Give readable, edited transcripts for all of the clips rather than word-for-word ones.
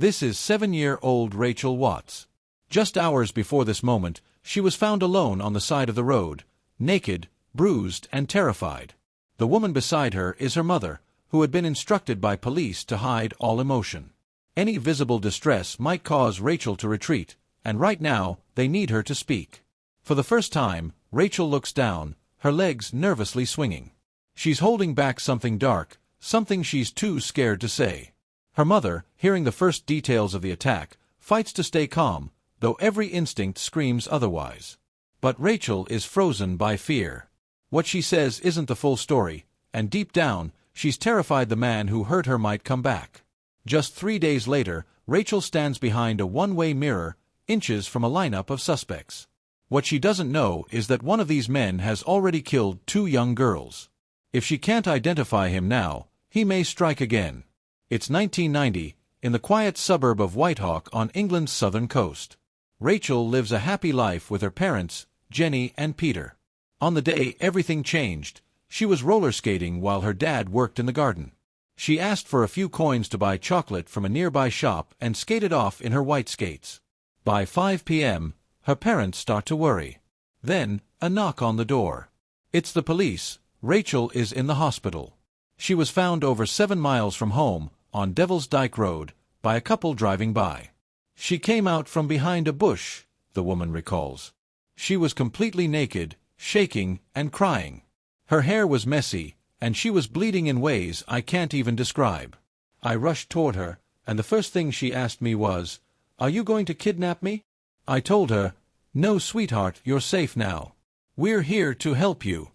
This is 7-year-old Rachael Watts. Just hours before this moment, she was found alone on the side of the road, naked, bruised, and terrified. The woman beside her is her mother, who had been instructed by police to hide all emotion. Any visible distress might cause Rachael to retreat, and right now, they need her to speak. For the first time, Rachael looks down, her legs nervously swinging. She's holding back something dark, something she's too scared to say. Her mother, hearing the first details of the attack, fights to stay calm, though every instinct screams otherwise. But Rachael is frozen by fear. What she says isn't the full story, and deep down, she's terrified the man who hurt her might come back. Just 3 days later, Rachael stands behind a one-way mirror, inches from a lineup of suspects. What she doesn't know is that one of these men has already killed 2 young girls. If she can't identify him now, he may strike again. It's 1990, in the quiet suburb of Whitehawk on England's southern coast. Rachael lives a happy life with her parents, Jenny and Peter. On the day everything changed, she was roller skating while her dad worked in the garden. She asked for a few coins to buy chocolate from a nearby shop and skated off in her white skates. By 5 p.m., her parents start to worry. Then, a knock on the door. It's the police. Rachael is in the hospital. She was found over 7 miles from home, on Devil's Dyke Road, by a couple driving by. She came out from behind a bush, the woman recalls. She was completely naked, shaking, and crying. Her hair was messy, and she was bleeding in ways I can't even describe. I rushed toward her, and the first thing she asked me was, "Are you going to kidnap me?" I told her, "No, sweetheart, you're safe now. We're here to help you."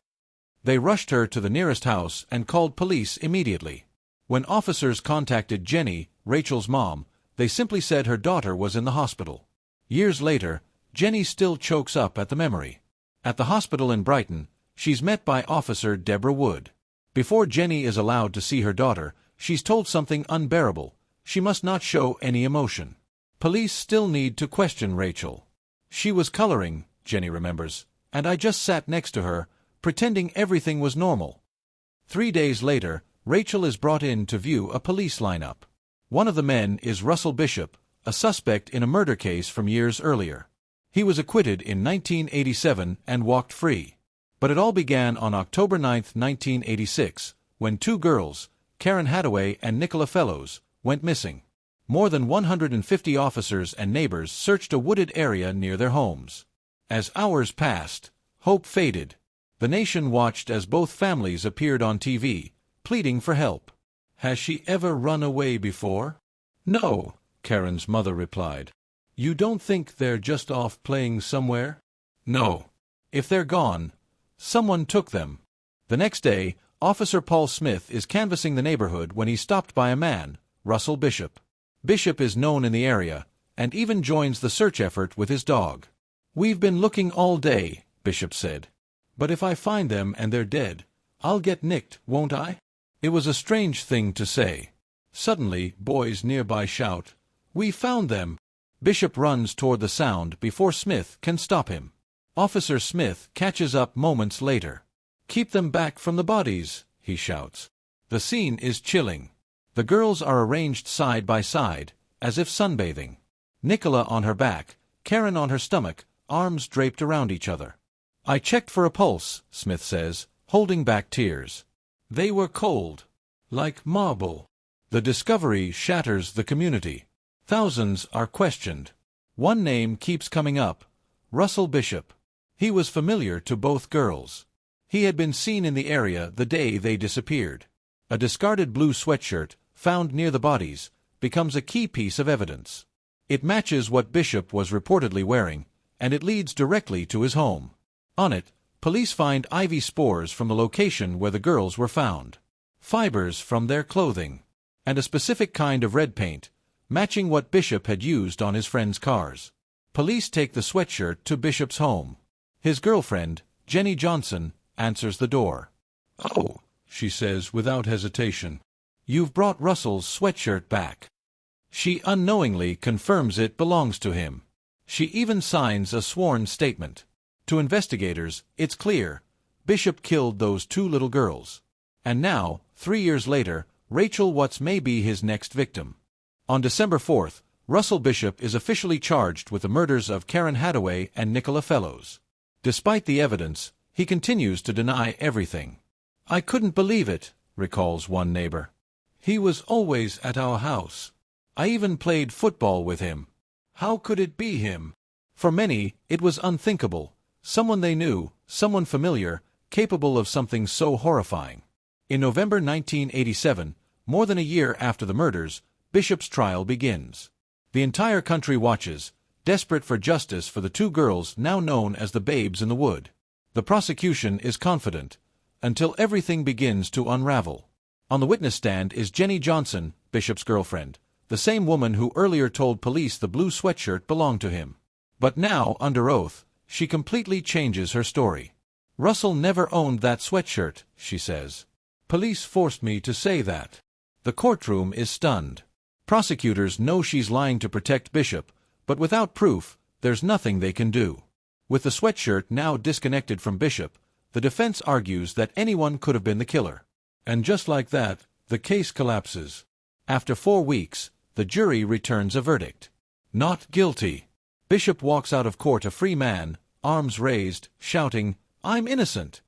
They rushed her to the nearest house and called police immediately. When officers contacted Jenny, Rachael's mom, they simply said her daughter was in the hospital. Years later, Jenny still chokes up at the memory. At the hospital in Brighton, she's met by Officer Deborah Wood. Before Jenny is allowed to see her daughter, she's told something unbearable. She must not show any emotion. Police still need to question Rachael. "She was coloring," Jenny remembers, "and I just sat next to her, pretending everything was normal." 3 days later, Rachael is brought in to view a police lineup. One of the men is Russell Bishop, a suspect in a murder case from years earlier. He was acquitted in 1987 and walked free. But it all began on October 9, 1986, when 2 girls, Karen Hadaway and Nicola Fellows, went missing. More than 150 officers and neighbors searched a wooded area near their homes. As hours passed, hope faded. The nation watched as both families appeared on TV, pleading for help. "Has she ever run away before?" "No," Karen's mother replied. "You don't think they're just off playing somewhere?" "No. If they're gone, someone took them." The next day, Officer Paul Smith is canvassing the neighborhood when he's stopped by a man, Russell Bishop. Bishop is known in the area, and even joins the search effort with his dog. "We've been looking all day," Bishop said. "But if I find them and they're dead, I'll get nicked, won't I?" It was a strange thing to say. Suddenly, boys nearby shout, "We found them!" Bishop runs toward the sound before Smith can stop him. Officer Smith catches up moments later. "Keep them back from the bodies," he shouts. The scene is chilling. The girls are arranged side by side, as if sunbathing. Nicola on her back, Karen on her stomach, arms draped around each other. "I checked for a pulse," Smith says, holding back tears. "They were cold. Like marble." The discovery shatters the community. Thousands are questioned. One name keeps coming up, Russell Bishop. He was familiar to both girls. He had been seen in the area the day they disappeared. A discarded blue sweatshirt, found near the bodies, becomes a key piece of evidence. It matches what Bishop was reportedly wearing, and it leads directly to his home. On it, police find ivy spores from the location where the girls were found, fibers from their clothing, and a specific kind of red paint, matching what Bishop had used on his friends' cars. Police take the sweatshirt to Bishop's home. His girlfriend, Jenny Johnson, answers the door. "Oh," she says without hesitation, "you've brought Russell's sweatshirt back." She unknowingly confirms it belongs to him. She even signs a sworn statement. To investigators, it's clear, Bishop killed those 2 little girls. And now, 3 years later, Rachael Watts may be his next victim. On December 4th, Russell Bishop is officially charged with the murders of Karen Hadaway and Nicola Fellows. Despite the evidence, he continues to deny everything. "I couldn't believe it," recalls one neighbor. "He was always at our house. I even played football with him. How could it be him?" For many, it was unthinkable. Someone they knew, someone familiar, capable of something so horrifying. In November 1987, more than a year after the murders, Bishop's trial begins. The entire country watches, desperate for justice for the two girls now known as the Babes in the Wood. The prosecution is confident, until everything begins to unravel. On the witness stand is Jenny Johnson, Bishop's girlfriend, the same woman who earlier told police the blue sweatshirt belonged to him. But now, under oath, she completely changes her story. "Russell never owned that sweatshirt," she says. "Police forced me to say that." The courtroom is stunned. Prosecutors know she's lying to protect Bishop, but without proof, there's nothing they can do. With the sweatshirt now disconnected from Bishop, the defense argues that anyone could have been the killer. And just like that, the case collapses. After 4 weeks, the jury returns a verdict. Not guilty. Bishop walks out of court a free man, arms raised, shouting, "I'm innocent."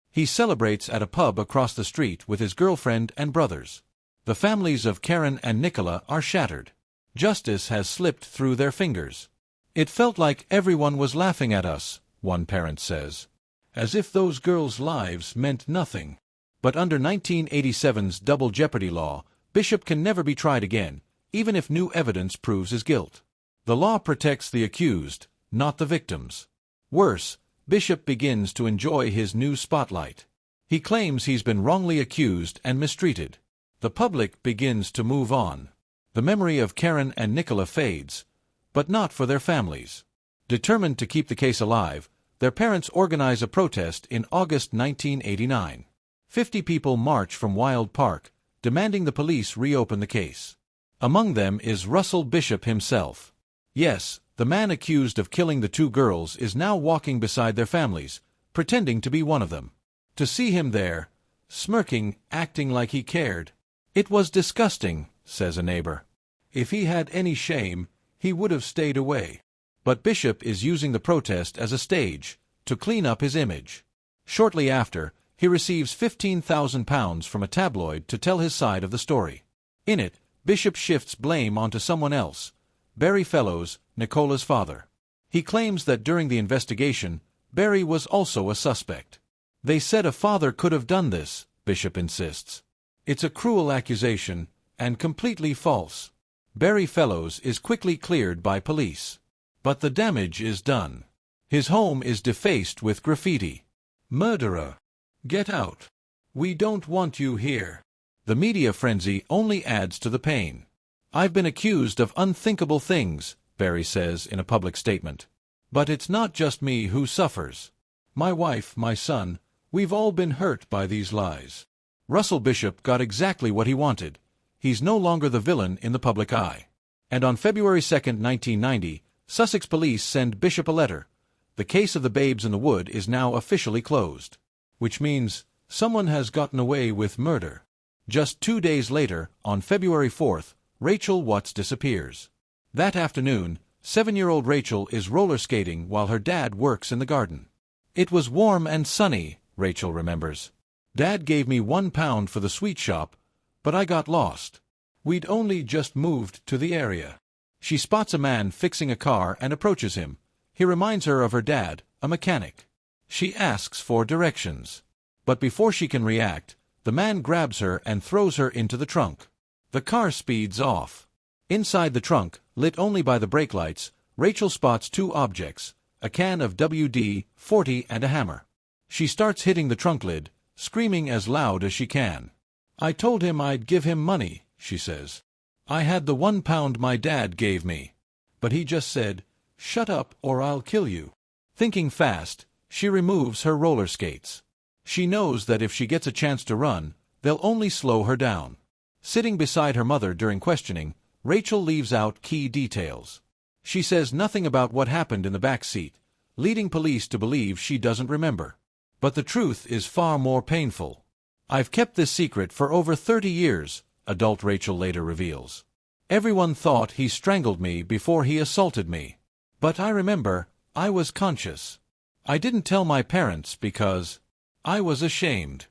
He celebrates at a pub across the street with his girlfriend and brothers. The families of Karen and Nicola are shattered. Justice has slipped through their fingers. "It felt like everyone was laughing at us," one parent says. "As if those girls' lives meant nothing." But under 1987's double jeopardy law, Bishop can never be tried again, even if new evidence proves his guilt. The law protects the accused, not the victims. Worse, Bishop begins to enjoy his new spotlight. He claims he's been wrongly accused and mistreated. The public begins to move on. The memory of Karen and Nicola fades, but not for their families. Determined to keep the case alive, their parents organize a protest in August 1989. 50 people march from Wild Park, demanding the police reopen the case. Among them is Russell Bishop himself. Yes, the man accused of killing the two girls is now walking beside their families, pretending to be one of them. To see him there, smirking, acting like he cared. "It was disgusting," says a neighbor. "If he had any shame, he would have stayed away." But Bishop is using the protest as a stage, to clean up his image. Shortly after, he receives £15,000 from a tabloid to tell his side of the story. In it, Bishop shifts blame onto someone else, Barry Fellows, Nicola's father. He claims that during the investigation, Barry was also a suspect. "They said a father could have done this," Bishop insists. "It's a cruel accusation, and completely false." Barry Fellows is quickly cleared by police. But the damage is done. His home is defaced with graffiti. "Murderer. Get out. We don't want you here." The media frenzy only adds to the pain. "I've been accused of unthinkable things," Barry says in a public statement. "But it's not just me who suffers. My wife, my son, we've all been hurt by these lies." Russell Bishop got exactly what he wanted. He's no longer the villain in the public eye. And on February 2, 1990, Sussex police send Bishop a letter. The case of the Babes in the Wood is now officially closed. Which means someone has gotten away with murder. Just 2 days later, on February 4th, Rachael Watts disappears. That afternoon, 7-year-old Rachael is roller skating while her dad works in the garden. "It was warm and sunny," Rachael remembers. "Dad gave me £1 for the sweet shop, but I got lost. We'd only just moved to the area." She spots a man fixing a car and approaches him. He reminds her of her dad, a mechanic. She asks for directions. But before she can react, the man grabs her and throws her into the trunk. The car speeds off. Inside the trunk, lit only by the brake lights, Rachael spots 2 objects, a can of WD-40 and a hammer. She starts hitting the trunk lid, screaming as loud as she can. "I told him I'd give him money," she says. "I had the £1 my dad gave me. But he just said, 'Shut up or I'll kill you.'" Thinking fast, she removes her roller skates. She knows that if she gets a chance to run, they'll only slow her down. Sitting beside her mother during questioning, Rachael leaves out key details. She says nothing about what happened in the back seat, leading police to believe she doesn't remember. But the truth is far more painful. "I've kept this secret for over 30 years, adult Rachael later reveals. Everyone thought he strangled me before he assaulted me. But I remember, I was conscious. I didn't tell my parents because I was ashamed.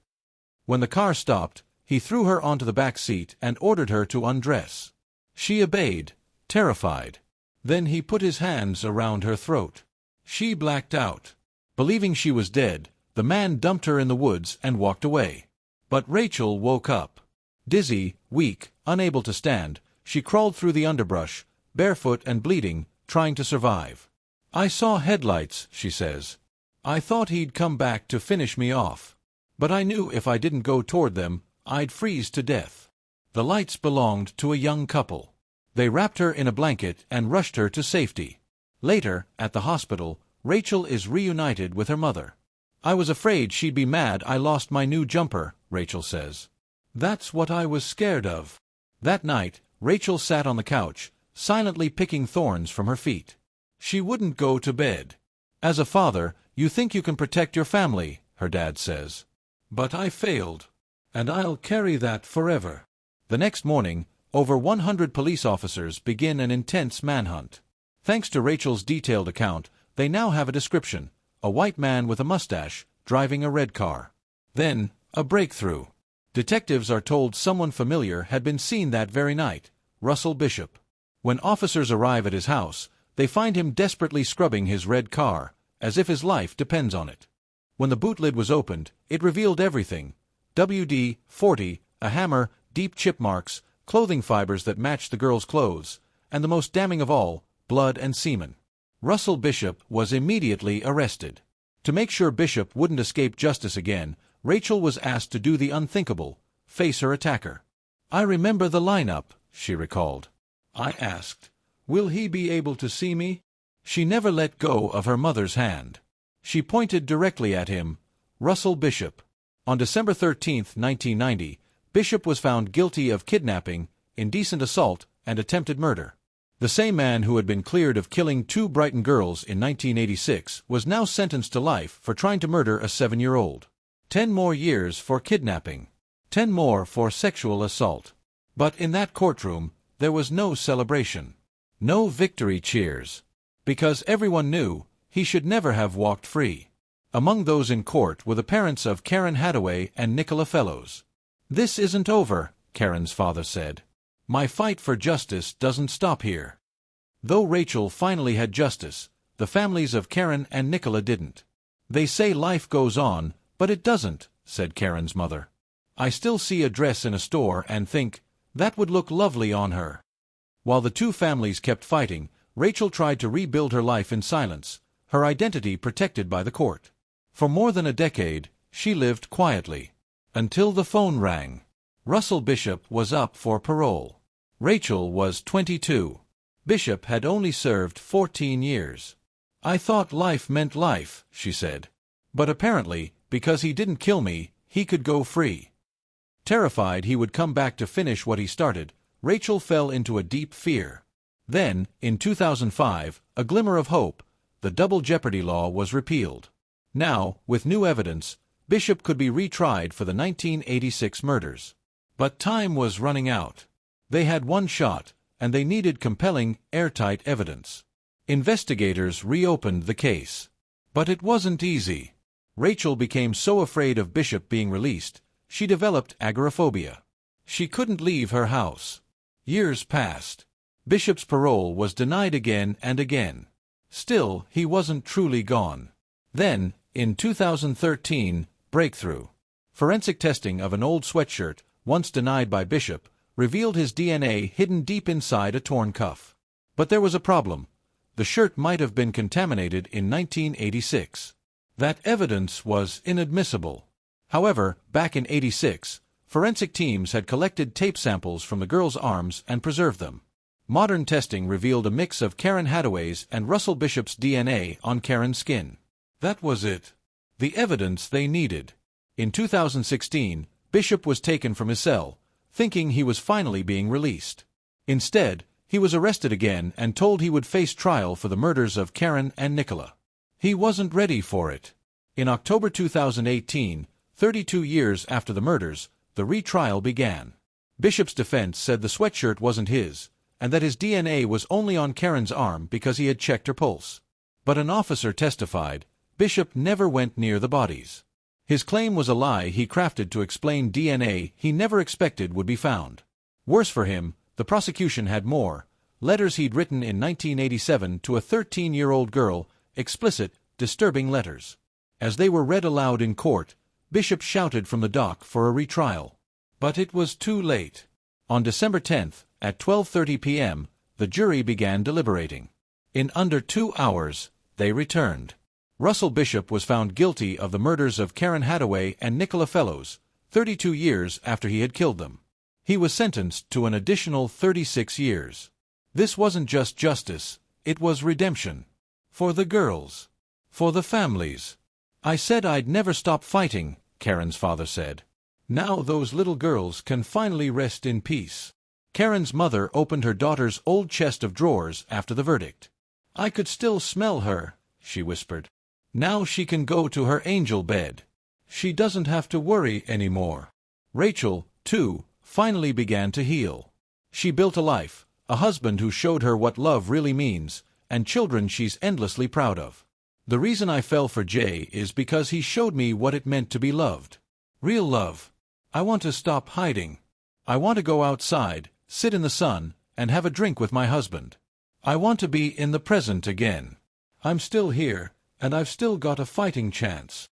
When the car stopped, he threw her onto the back seat and ordered her to undress. She obeyed, terrified. Then he put his hands around her throat. She blacked out. Believing she was dead, the man dumped her in the woods and walked away. But Rachael woke up. Dizzy, weak, unable to stand, she crawled through the underbrush, barefoot and bleeding, trying to survive. I saw headlights, she says. I thought he'd come back to finish me off. But I knew if I didn't go toward them, I'd freeze to death. The lights belonged to a young couple. They wrapped her in a blanket and rushed her to safety. Later, at the hospital, Rachael is reunited with her mother. I was afraid she'd be mad I lost my new jumper, Rachael says. That's what I was scared of. That night, Rachael sat on the couch, silently picking thorns from her feet. She wouldn't go to bed. As a father, you think you can protect your family, her dad says. But I failed. And I'll carry that forever. The next morning, over 100 police officers begin an intense manhunt. Thanks to Rachael's detailed account, they now have a description: a white man with a mustache, driving a red car. Then, a breakthrough. Detectives are told someone familiar had been seen that very night, Russell Bishop. When officers arrive at his house, they find him desperately scrubbing his red car, as if his life depends on it. When the boot lid was opened, it revealed everything: WD-40, a hammer, deep chip marks, clothing fibers that matched the girl's clothes, and the most damning of all, blood and semen. Russell Bishop was immediately arrested. To make sure Bishop wouldn't escape justice again, Rachael was asked to do the unthinkable: face her attacker. I remember the lineup, she recalled. I asked, will he be able to see me? She never let go of her mother's hand. She pointed directly at him, Russell Bishop. On December 13, 1990, Bishop was found guilty of kidnapping, indecent assault, and attempted murder. The same man who had been cleared of killing 2 Brighton girls in 1986 was now sentenced to life for trying to murder a 7-year-old. 10 more years for kidnapping. 10 more for sexual assault. But in that courtroom, there was no celebration. No victory cheers. Because everyone knew he should never have walked free. Among those in court were the parents of Karen Hadaway and Nicola Fellows. This isn't over, Karen's father said. My fight for justice doesn't stop here. Though Rachael finally had justice, the families of Karen and Nicola didn't. They say life goes on, but it doesn't, said Karen's mother. I still see a dress in a store and think, that would look lovely on her. While the two families kept fighting, Rachael tried to rebuild her life in silence, her identity protected by the court. For more than a decade, she lived quietly. Until the phone rang. Russell Bishop was up for parole. Rachael was 22. Bishop had only served 14 years. I thought life meant life, she said. But apparently, because he didn't kill me, he could go free. Terrified he would come back to finish what he started, Rachael fell into a deep fear. Then, in 2005, a glimmer of hope: the double jeopardy law was repealed. Now, with new evidence, Bishop could be retried for the 1986 murders. But time was running out. They had one shot, and they needed compelling, airtight evidence. Investigators reopened the case. But it wasn't easy. Rachael became so afraid of Bishop being released, she developed agoraphobia. She couldn't leave her house. Years passed. Bishop's parole was denied again and again. Still, he wasn't truly gone. Then, in 2013, breakthrough. Forensic testing of an old sweatshirt, once denied by Bishop, revealed his DNA hidden deep inside a torn cuff. But there was a problem. The shirt might have been contaminated in 1986. That evidence was inadmissible. However, back in '86, forensic teams had collected tape samples from the girls' arms and preserved them. Modern testing revealed a mix of Karen Hadaway's and Russell Bishop's DNA on Karen's skin. That was it. The evidence they needed. In 2016, Bishop was taken from his cell, thinking he was finally being released. Instead, he was arrested again and told he would face trial for the murders of Karen and Nicola. He wasn't ready for it. In October 2018, 32 years after the murders, the retrial began. Bishop's defense said the sweatshirt wasn't his, and that his DNA was only on Karen's arm because he had checked her pulse. But an officer testified, Bishop never went near the bodies. His claim was a lie he crafted to explain DNA he never expected would be found. Worse for him, the prosecution had more letters he'd written in 1987 to a 13-year-old girl, explicit, disturbing letters. As they were read aloud in court, Bishop shouted from the dock for a retrial. But it was too late. On December 10th, at 12:30 p.m., the jury began deliberating. In under 2 hours, they returned. Russell Bishop was found guilty of the murders of Karen Hadaway and Nicola Fellows, 32 years after he had killed them. He was sentenced to an additional 36 years. This wasn't just justice, it was redemption. For the girls. For the families. I said I'd never stop fighting, Karen's father said. Now those little girls can finally rest in peace. Karen's mother opened her daughter's old chest of drawers after the verdict. I could still smell her, she whispered. Now she can go to her angel bed. She doesn't have to worry anymore. Rachael, too, finally began to heal. She built a life, a husband who showed her what love really means, and children she's endlessly proud of. The reason I fell for Jay is because he showed me what it meant to be loved. Real love. I want to stop hiding. I want to go outside, sit in the sun, and have a drink with my husband. I want to be in the present again. I'm still here, and I've still got a fighting chance.